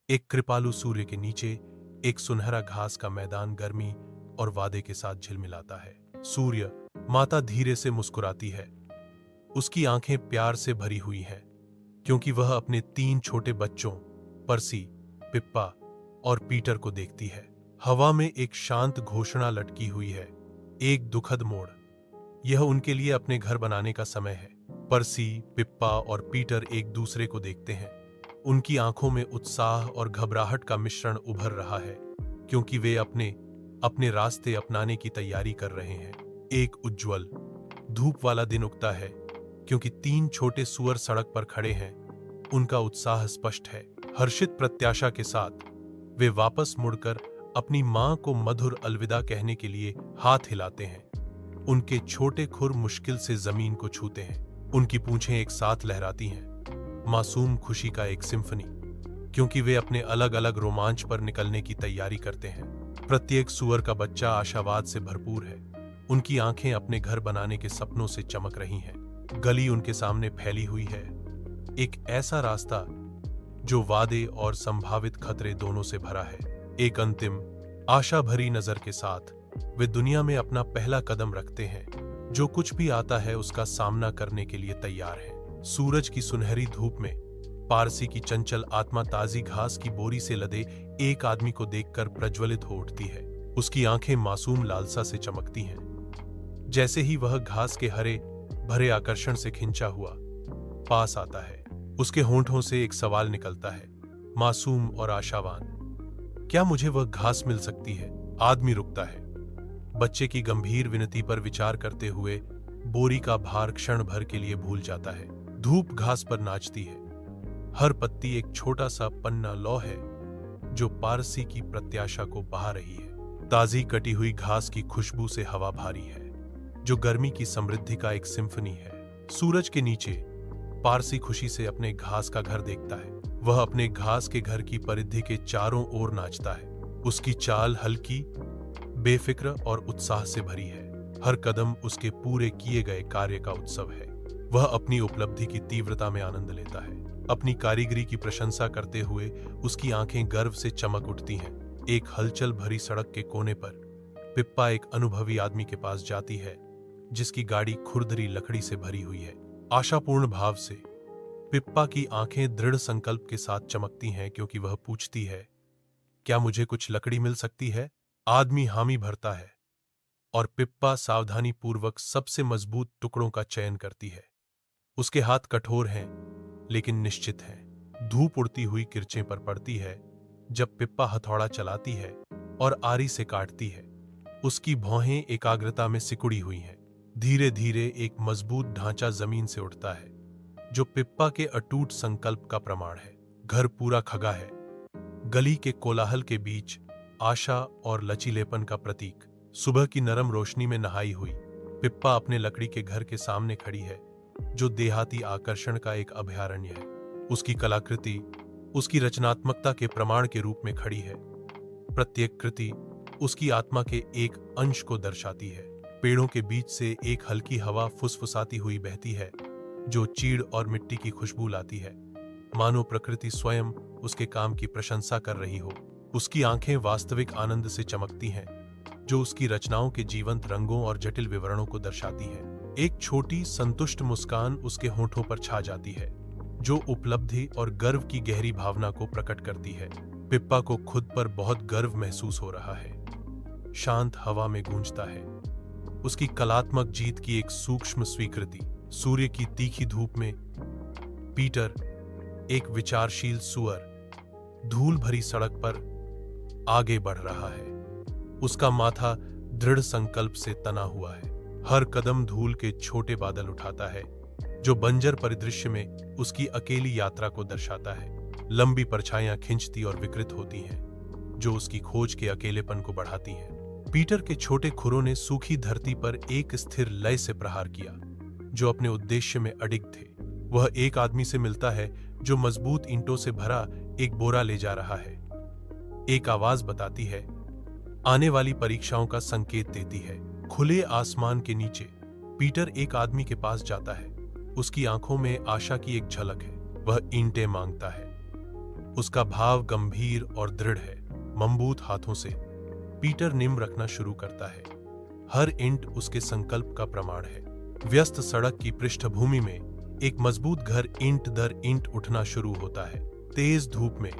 एक कृपालु सूर्य के नीचे एक सुनहरा घास का मैदान गर्मी और वादे के साथ झिलमिलाता है। सूर्य माता धीरे से मुस्कुराती है। उसकी आंखें प्यार से भरी हुई हैं, क्योंकि वह अपने 3 छोटे बच्चों पर्सी, पिप्पा और पीटर को देखती है। हवा में एक शांत घोषणा लटकी हुई है, एक दुखद मोड़। यह उनके लिए अपने घर बनाने का समय है। पर्सी, पिप्पा और पीटर एक दूसरे को देखते हैं। उनकी आंखों में उत्साह और घबराहट का मिश्रण उभर रहा है, क्योंकि वे अपने रास्ते अपनाने की तैयारी कर रहे हैं। एक उज्ज्वल धूप वाला दिन उगता है, क्योंकि 3 छोटे सुअर सड़क पर खड़े हैं। उनका उत्साह स्पष्ट है। हर्षित प्रत्याशा के साथ वे वापस मुड़कर अपनी मां को मधुर अलविदा कहने के लिए हाथ हिलाते हैं। उनके छोटे खुर मुश्किल से जमीन को छूते हैं। उनकी पूंछें एक साथ लहराती हैं, मासूम खुशी का एक सिम्फनी, क्योंकि वे अपने अलग अलग रोमांच पर निकलने की तैयारी करते हैं। प्रत्येक सुअर का बच्चा आशावाद से भरपूर है। उनकी आंखें अपने घर बनाने के सपनों से चमक रही हैं। गली उनके सामने फैली हुई है, एक ऐसा रास्ता जो वादे और संभावित खतरे दोनों से भरा है। एक अंतिम आशा भरी नजर के साथ वे दुनिया में अपना पहला कदम रखते हैं। जो कुछ भी आता है उसका सामना करने के लिए तैयार है। सूरज की सुनहरी धूप में पारसी की चंचल आत्मा ताजी घास की बोरी से लदे एक आदमी को देखकर प्रज्वलित हो उठती है। उसकी आंखें मासूम लालसा से चमकती हैं। जैसे ही वह घास के हरे भरे आकर्षण से खिंचा हुआ पास आता है, उसके होंठों से एक सवाल निकलता है, मासूम और आशावान, क्या मुझे वह घास मिल सकती है? आदमी रुकता है, बच्चे की गंभीर विनती पर विचार करते हुए बोरी का भार क्षण भर के लिए भूल जाता है। धूप घास पर नाचती है। हर पत्ती एक छोटा सा पन्ना लौ है जो पारसी की प्रत्याशा को बहा रही है। ताजी कटी हुई घास की खुशबू से हवा भारी है, जो गर्मी की समृद्धि का एक सिम्फनी है। सूरज के नीचे पारसी खुशी से अपने घास का घर देखता है। वह अपने घास के घर की परिधि के चारों ओर नाचता है। उसकी चाल हल्की, बेफिक्र और उत्साह से भरी है। हर कदम उसके पूरे किए गए कार्य का उत्सव है। वह अपनी उपलब्धि की तीव्रता में आनंद लेता है। अपनी कारीगरी की प्रशंसा करते हुए उसकी आंखें गर्व से चमक उठती हैं। एक हलचल भरी सड़क के कोने पर पिप्पा एक अनुभवी आदमी के पास जाती है, जिसकी गाड़ी खुरदरी लकड़ी से भरी हुई है। आशापूर्ण भाव से पिप्पा की आंखें दृढ़ संकल्प के साथ चमकती हैं, क्योंकि वह पूछती है, क्या मुझे कुछ लकड़ी मिल सकती है? आदमी हामी भरता है और पिप्पा सावधानी पूर्वक सबसे मजबूत टुकड़ों का चयन करती है। उसके हाथ कठोर हैं, लेकिन निश्चित हैं। धूप उड़ती हुई किरचें पर पड़ती है जब पिप्पा हथौड़ा चलाती है और आरी से काटती है। उसकी भौहें एकाग्रता में सिकुड़ी हुई हैं। धीरे धीरे एक मजबूत ढांचा जमीन से उठता है, जो पिप्पा के अटूट संकल्प का प्रमाण है। घर पूरा खगा है। गली के कोलाहल के बीच आशा और लचीलेपन का प्रतीक। सुबह की नरम रोशनी में नहाई हुई पिप्पा अपने लकड़ी के घर के सामने खड़ी है, जो देहाती आकर्षण का एक अभयारण्य है। उसकी कलाकृति उसकी रचनात्मकता के प्रमाण के रूप में खड़ी है। प्रत्येक कृति उसकी आत्मा के एक अंश को दर्शाती है। पेड़ों के बीच से एक हल्की हवा फुसफुसाती हुई बहती है, जो चीड़ और मिट्टी की खुशबू लाती है, मानो प्रकृति स्वयं उसके काम की प्रशंसा कर रही हो। उसकी आंखें वास्तविक आनंद से चमकती हैं, जो उसकी रचनाओं के जीवंत रंगों और जटिल विवरणों को दर्शाती है। एक छोटी संतुष्ट मुस्कान उसके होंठों पर छा जाती है, जो उपलब्धि और गर्व की गहरी भावना को प्रकट करती है। पिप्पा को खुद पर बहुत गर्व महसूस हो रहा है। शांत हवा में गूंजता है उसकी कलात्मक जीत की एक सूक्ष्म स्वीकृति। सूर्य की तीखी धूप में पीटर, एक विचारशील सुअर, धूल भरी सड़क पर आगे बढ़ रहा है। उसका माथा दृढ़ संकल्प से तना हुआ है। हर कदम धूल के छोटे बादल उठाता है, जो बंजर परिदृश्य में उसकी अकेली यात्रा को दर्शाता है। लंबी परछाइयां खिंचती और विकृत होती हैं, जो उसकी खोज के अकेलेपन को बढ़ाती हैं। पीटर के छोटे खुरों ने सूखी धरती पर एक स्थिर लय से प्रहार किया, जो अपने उद्देश्य में अडिग थे। वह एक आदमी से मिलता है जो मजबूत ईंटों से भरा एक बोरा ले जा रहा है। एक आवाज बताती है, आने वाली परीक्षाओं का संकेत देती है। खुले आसमान के नीचे पीटर एक आदमी के पास जाता है। उसकी आंखों में आशा की एक झलक है। वह ईंटें मांगता है, उसका भाव गंभीर और दृढ़ है। मजबूत हाथों से पीटर निम रखना शुरू करता है। हर ईंट उसके संकल्प का प्रमाण है। व्यस्त सड़क की पृष्ठभूमि में एक मजबूत घर ईंट दर ईंट उठना शुरू होता है। तेज धूप में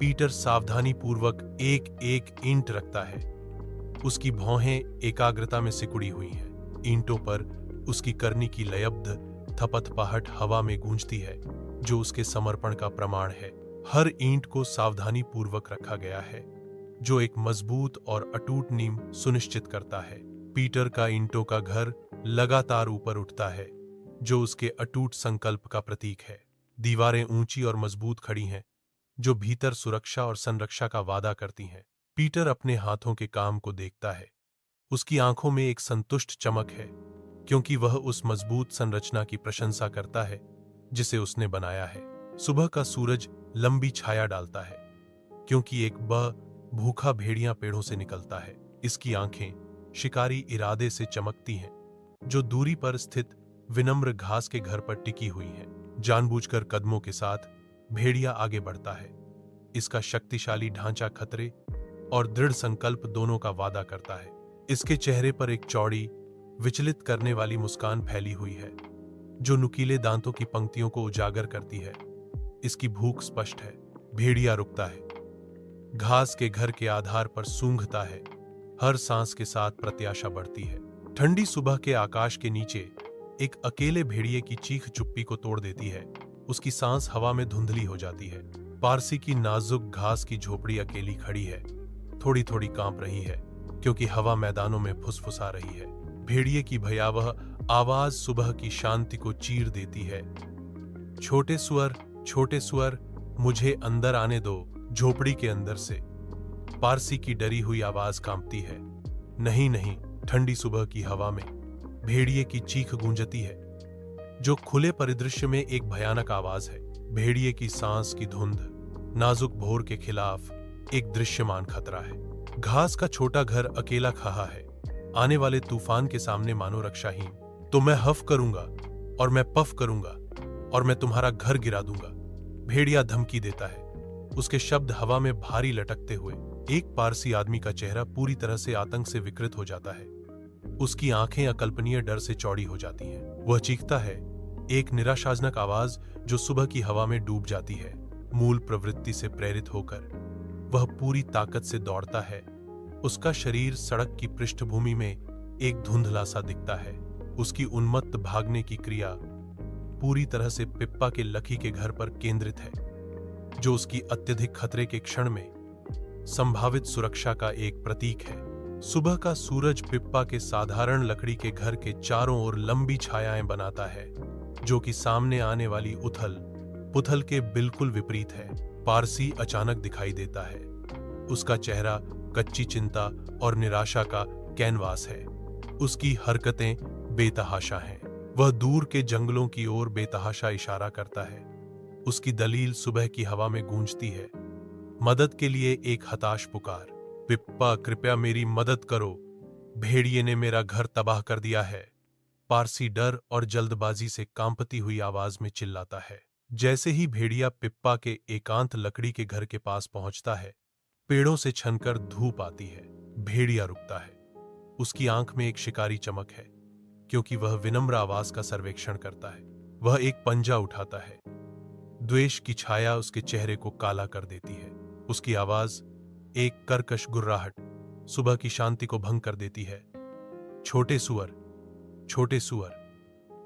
पीटर सावधानीपूर्वक एक एक ईंट रखता है। उसकी भौहें एकाग्रता में सिकुड़ी हुई हैं। ईंटों पर उसकी करनी की लयबद्ध थपथपाहट हवा में गूंजती है, जो उसके समर्पण का प्रमाण है। हर ईंट को सावधानीपूर्वक रखा गया है, जो एक मजबूत और अटूट नींव सुनिश्चित करता है। पीटर का ईंटों का घर लगातार ऊपर उठता है, जो उसके अटूट संकल्प का प्रतीक है। दीवारें ऊंची और मजबूत खड़ी हैं, जो भीतर सुरक्षा और संरक्षा का वादा करती हैं। पीटर अपने हाथों के काम को देखता है। उसकी आंखों में एक संतुष्ट चमक है, क्योंकि वह उस मजबूत संरचना की प्रशंसा करता है जिसे उसने बनाया है। सुबह का सूरज लंबी छाया डालता है, क्योंकि एक भूखा भेड़िया पेड़ों से निकलता है। इसकी आंखें शिकारी इरादे से चमकती हैं, जो दूरी पर स्थित विनम्र घास के घर पर टिकी हुई हैं। जानबूझकर कदमों के साथ भेड़िया आगे बढ़ता है। इसका शक्तिशाली ढांचा खतरे और दृढ़ संकल्प दोनों का वादा करता है। इसके चेहरे पर एक चौड़ी, विचलित करने वाली मुस्कान फैली हुई है, जो नुकीले दांतों की पंक्तियों को उजागर करती है। इसकी भूख स्पष्ट है। भेड़िया रुकता है, घास के घर के आधार पर सूंघता है। हर सांस के साथ प्रत्याशा बढ़ती है। ठंडी सुबह के आकाश के नीचे एक अकेले भेड़िए की चीख चुप्पी को तोड़ देती है। उसकी सांस हवा में धुंधली हो जाती है। पारसी की नाजुक घास की झोपड़ी अकेली खड़ी है, थोड़ी थोड़ी कांप रही है, क्योंकि हवा मैदानों में फुसफुसा रही है। भेड़िए की भयावह आवाज सुबह की शांति को चीर देती है। छोटे सुअर, मुझे अंदर आने दो। झोपड़ी के अंदर से पारसी की डरी हुई आवाज कांपती है। नहीं नहीं, ठंडी सुबह की हवा में भेड़िए की चीख गूंजती है, जो खुले परिदृश्य में एक भयानक आवाज है। भेड़िए की सांस की धुंध नाजुक भोर के खिलाफ एक दृश्यमान खतरा है। घास का छोटा घर अकेला खड़ा है, आने वाले तूफान के सामने मानो रक्षाहीन। तो मैं हफ करूंगा और मैं पफ करूंगा और मैं तुम्हारा घर गिरा दूंगा, भेड़िया धमकी देता है। उसके शब्द हवा में भारी लटकते हुए एक पारसी आदमी का चेहरा पूरी तरह से आतंक से विकृत हो जाता है। उसकी आंखें अकल्पनीय डर से चौड़ी हो जाती हैं। वह चीखता है, एक निराशाजनक आवाज जो सुबह की हवा में डूब जाती है। मूल प्रवृत्ति से प्रेरित होकर वह पूरी ताकत से दौड़ता है। उसका शरीर सड़क की पृष्ठभूमि में एक धुंधला सा दिखता है। उसकी उन्मत्त भागने की क्रिया पूरी तरह से पिप्पा के लकी के घर पर केंद्रित है, जो उसकी अत्यधिक खतरे के क्षण में संभावित सुरक्षा का एक प्रतीक है। सुबह का सूरज पिप्पा के साधारण लकड़ी के घर के चारों ओर लंबी छायाएं बनाता है, जो कि सामने आने वाली उथल पुथल के बिल्कुल विपरीत है। पारसी अचानक दिखाई देता है। उसका चेहरा कच्ची चिंता और निराशा का कैनवास है। उसकी हरकतें बेतहाशा हैं। वह दूर के जंगलों की ओर बेतहाशा इशारा करता है। उसकी दलील सुबह की हवा में गूंजती है। मदद के लिए एक हताश पुकार, पिप्पा कृपया मेरी मदद करो, भेड़िए ने मेरा घर तबाह कर दिया है। पारसी डर और जल्दबाजी से कांपती हुई आवाज में चिल्लाता है। जैसे ही भेड़िया पिप्पा के एकांत लकड़ी के घर के पास पहुंचता है, पेड़ों से छनकर धूप आती है। भेड़िया रुकता है। उसकी आंख में एक शिकारी चमक है, क्योंकि वह विनम्र आवाज का सर्वेक्षण करता है। वह एक पंजा उठाता है। द्वेष की छाया उसके चेहरे को काला कर देती है। उसकी आवाज, एक कर्कश गुर्राहट, सुबह की शांति को भंग कर देती है। छोटे सुअर,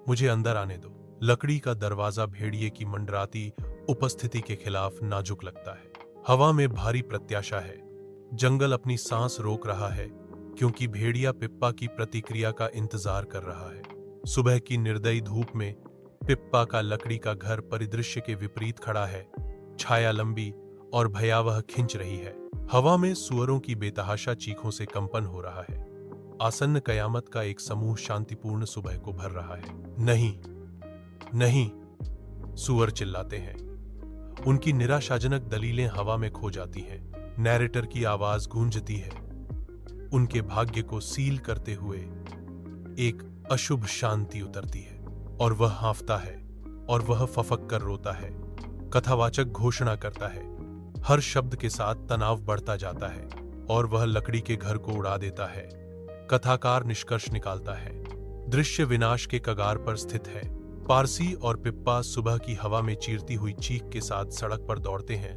मुझे अंदर आने दो। लकड़ी का दरवाजा भेड़िए की मंडराती उपस्थिति के खिलाफ नाजुक लगता है। हवा में भारी प्रत्याशा है। जंगल अपनी सांस रोक रहा है, क्योंकि भेड़िया पिप्पा की प्रतिक्रिया का इंतजार कर रहा है। सुबह की निर्दयी धूप में पिप्पा का लकड़ी का घर परिदृश्य के विपरीत खड़ा है। छाया लंबी और भयावह खिंच रही है। हवा में सुअरों की बेतहाशा चीखों से कंपन हो रहा है। आसन्न कयामत का एक समूह शांतिपूर्ण सुबह को भर रहा है। नहीं नहीं, सुअर चिल्लाते हैं। उनकी निराशाजनक दलीलें हवा में खो जाती हैं। नैरेटर की आवाज गूंजती है, उनके भाग्य को सील करते हुए एक अशुभ शांति उतरती है। और वह हांफता है और वह फफक कर रोता है। कथावाचक घोषणा करता है। हर शब्द के साथ तनाव बढ़ता जाता है और वह लकड़ी के घर को उड़ा देता है। कथाकार निष्कर्ष निकालता है, दृश्य विनाश के कगार पर स्थित है। पारसी और पिप्पा सुबह की हवा में चीरती हुई चीख के साथ सड़क पर दौड़ते हैं।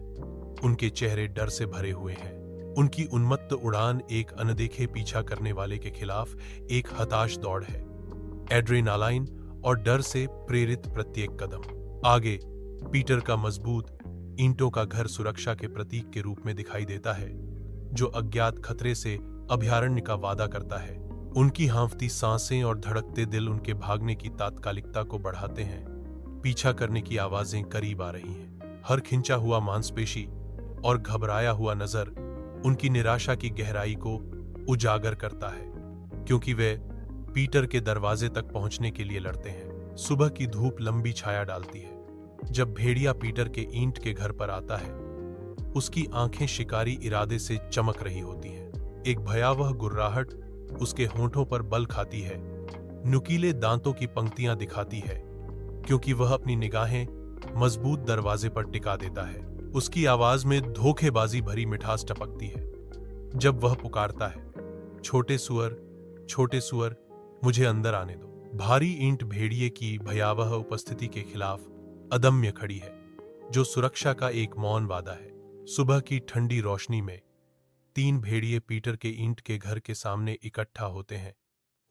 उनके चेहरे डर से भरे हुए हैं। उनकी उन्मत्त उड़ान एक अनदेखे पीछा करने वाले के खिलाफ एक हताश दौड़ है। एड्रेनालाइन और डर से प्रेरित प्रत्येक कदम। आगे पीटर का मजबूत ईंटों का घर सुरक्षा के प्रतीक के रूप में दिखाई देता है, जो अज्ञात खतरे से अभयारण्य का वादा करता है। उनकी हाँफती सांसें और धड़कते दिल उनके भागने की तात्कालिकता को बढ़ाते हैं। पीछा करने की आवाजें करीब आ रही हैं। हर खिंचा हुआ मांसपेशी और घबराया हुआ नजर उनकी निराशा की गहराई को उजागर करता है, क्योंकि वे पीटर के दरवाजे तक पहुंचने के लिए लड़ते हैं। सुबह की धूप लंबी छाया डालती है। जब भेड़िया पीटर के ईंट के घर पर आता है, उसकी आंखें शिकारी इरादे से चमक रही होती हैं। एक भयावह गुर्राहट उसके होंठों पर बल खाती है, नुकीले दांतों की पंक्तियां दिखाती है, क्योंकि वह अपनी निगाहें मजबूत दरवाजे पर टिका देता है। उसकी आवाज में धोखेबाजी भरी मिठास टपकती है जब वह पुकारता है, छोटे सुअर, मुझे अंदर आने दो। भारी ईंट भेड़िए की भयावह उपस्थिति के खिलाफ अदम्य खड़ी है, जो सुरक्षा का एक मौन वादा है। सुबह की ठंडी रोशनी में 3 भेड़िए पीटर के ईंट के घर के सामने इकट्ठा होते हैं।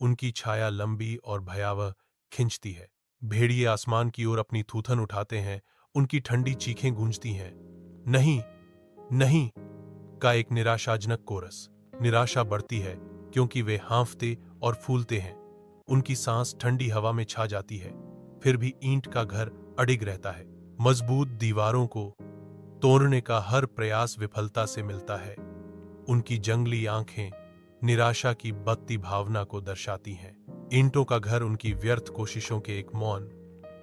उनकी छाया लंबी और भयावह खिंचती है। भेड़िए आसमान की ओर अपनी थूथन उठाते हैं। उनकी ठंडी चीखें गूंजती हैं, नहीं नहीं का एक निराशाजनक कोरस। निराशा बढ़ती है क्योंकि वे हाँफते और फूलते हैं। उनकी सांस ठंडी हवा में छा जाती है, फिर भी ईंट का घर अडिग रहता है। मजबूत दीवारों को तोड़ने का हर प्रयास विफलता से मिलता है। उनकी जंगली आंखें निराशा की बढ़ती भावना को दर्शाती हैं। ईंटों का घर उनकी व्यर्थ कोशिशों के एक मौन,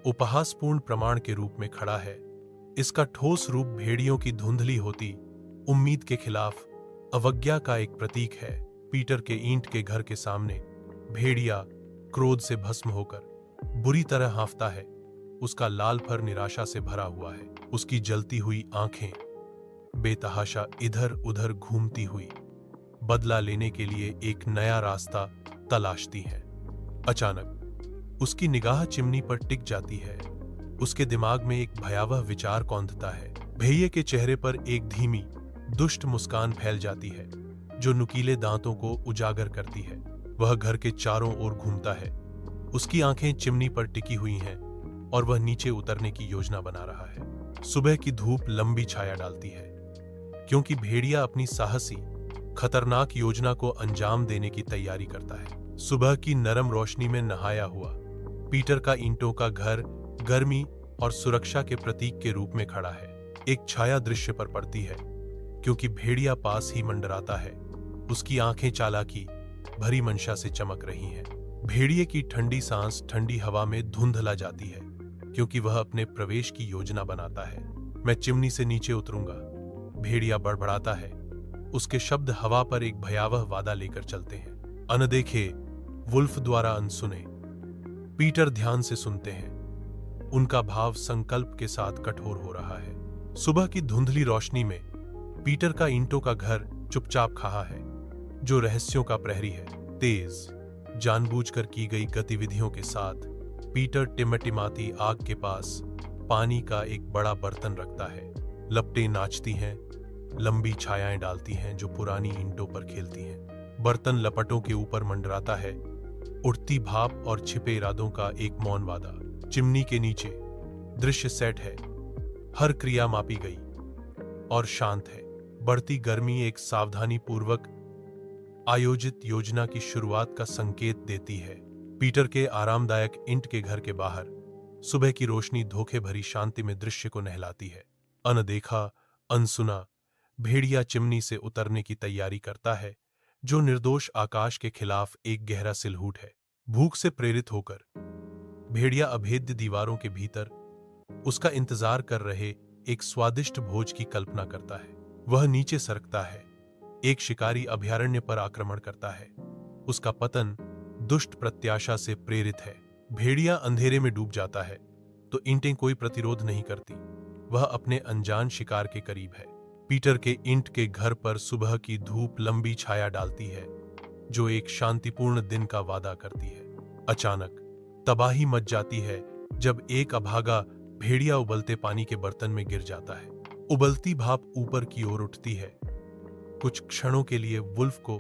उपहासपूर्ण प्रमाण के रूप में खड़ा है। इसका ठोस रूप भेड़ियों की धुंधली होती उम्मीद के खिलाफ अवज्ञा का एक प्रतीक है। पीटर के ईंट के घर के सामने भेड़िया क्रोध से भस्म होकर बुरी तरह हाँफता है। उसका लाल फर निराशा से भरा हुआ है। उसकी जलती हुई आंखें बेतहाशा इधर उधर घूमती हुई बदला लेने के लिए एक नया रास्ता तलाशती हैं। अचानक उसकी निगाह चिमनी पर टिक जाती है। उसके दिमाग में एक भयावह विचार कौंधता है। भेड़िए के चेहरे पर एक धीमी दुष्ट मुस्कान फैल जाती है, जो नुकीले दांतों को उजागर करती है। वह घर के चारों ओर घूमता है। उसकी आंखें चिमनी पर टिकी हुई हैं और वह नीचे उतरने की योजना बना रहा है। सुबह की धूप लंबी छाया डालती है, क्योंकि भेड़िया अपनी साहसी खतरनाक योजना को अंजाम देने की तैयारी करता है। सुबह की नरम रोशनी में नहाया हुआ पीटर का ईंटों का घर गर्मी और सुरक्षा के प्रतीक के रूप में खड़ा है। एक छाया दृश्य पर पड़ती है, क्योंकि भेड़िया पास ही मंडराता है। उसकी आंखें चालाकी भरी मंशा से चमक रही हैं। भेड़िए की ठंडी सांस ठंडी हवा में धुंधला जाती है, क्योंकि वह अपने प्रवेश की योजना बनाता है। मैं चिमनी से नीचे उतरूंगा, भेड़िया बड़बड़ाता है। उसके शब्द हवा पर एक भयावह वादा लेकर चलते हैं, अनदेखे, वुल्फ द्वारा अनसुने। पीटर ध्यान से सुनते हैं। उनका भाव संकल्प के साथ कठोर हो रहा है। सुबह की धुंधली रोशनी में पीटर का ईंटों का घर चुपचाप खड़ा है, जो रहस्यों का प्रहरी है। तेज जानबूझकर की गई गतिविधियों के साथ पीटर टिमटिमाती आग के पास पानी का एक बड़ा बर्तन रखता है। लपटें नाचती हैं, लंबी छायाएं डालती हैं जो पुरानी ईंटों पर खेलती हैं। बर्तन लपटों के ऊपर मंडराता है, उठती भाप और छिपे इरादों का एक मौन वादा। चिमनी के नीचे दृश्य सेट है, हर क्रिया मापी गई और शांत है। बढ़ती गर्मी एक सावधानी पूर्वक आयोजित योजना की शुरुआत का संकेत देती है। पीटर के आरामदायक ईंट के घर के बाहर सुबह की रोशनी धोखे भरी शांति में दृश्य को नहलाती है। अनदेखा, अनसुना भेड़िया चिमनी से उतरने की तैयारी करता है, जो निर्दोष आकाश के खिलाफ एक गहरा सिलहूट है। भूख से प्रेरित होकर भेड़िया अभेद्य दीवारों के भीतर उसका इंतजार कर रहे एक स्वादिष्ट भोज की कल्पना करता है। वह नीचे सरकता है, एक शिकारी अभयारण्य पर आक्रमण करता है। उसका पतन दुष्ट प्रत्याशा से प्रेरित है। भेड़िया अंधेरे में डूब जाता है तो ईंटें कोई प्रतिरोध नहीं करती। वह अपने अनजान शिकार के करीब है। पीटर के ईंट के घर पर सुबह की धूप लंबी छाया डालती है, जो एक शांतिपूर्ण दिन का वादा करती है। अचानक तबाही मच जाती है जब एक अभागा भेड़िया उबलते पानी के बर्तन में गिर जाता है। उबलती भाप ऊपर की ओर उठती है, कुछ क्षणों के लिए वुल्फ को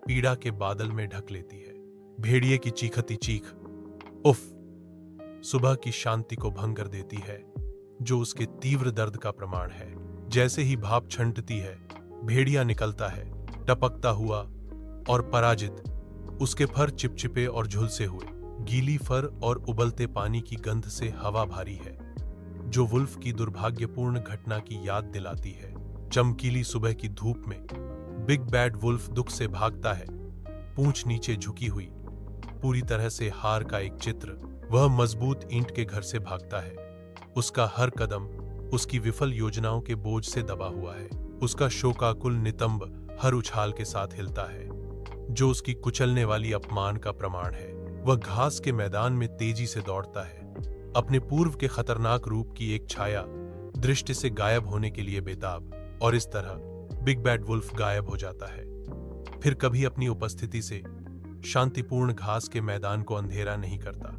पीड़ा के बादल में ढक लेती है। भेड़िए की चीखती चीख उफ सुबह की शांति को भंग कर देती है, जो उसके तीव्र दर्द का प्रमाण है। जैसे ही भाप छंटती है, भेड़िया निकलता है, टपकता हुआ और पराजित। उसके फर चिपचिपे और झुलसे हुए, गीली फर और उबलते पानी की गंध से हवा भारी है, जो वुल्फ की दुर्भाग्यपूर्ण घटना की याद दिलाती है। चमकीली सुबह की धूप में बिग बैड वुल्फ दुख से भागता है, पूंछ नीचे झुकी हुई, पूरी तरह से हार का एक चित्र। वह मजबूत ईंट के घर से भागता है, उसका हर कदम उसकी विफल योजनाओं के बोझ से दबा हुआ है। उसका शोकाकुल नितंब हर उछाल के साथ हिलता है, जो उसकी कुचलने वाली अपमान का प्रमाण है। वह घास के मैदान में तेजी से दौड़ता है, अपने पूर्व के खतरनाक रूप की एक छाया दृष्टि से गायब होने के लिए बेताब। और इस तरह बिग बैड वुल्फ गायब हो जाता है, फिर कभी अपनी उपस्थिति से शांतिपूर्ण घास के मैदान को अंधेरा नहीं करता।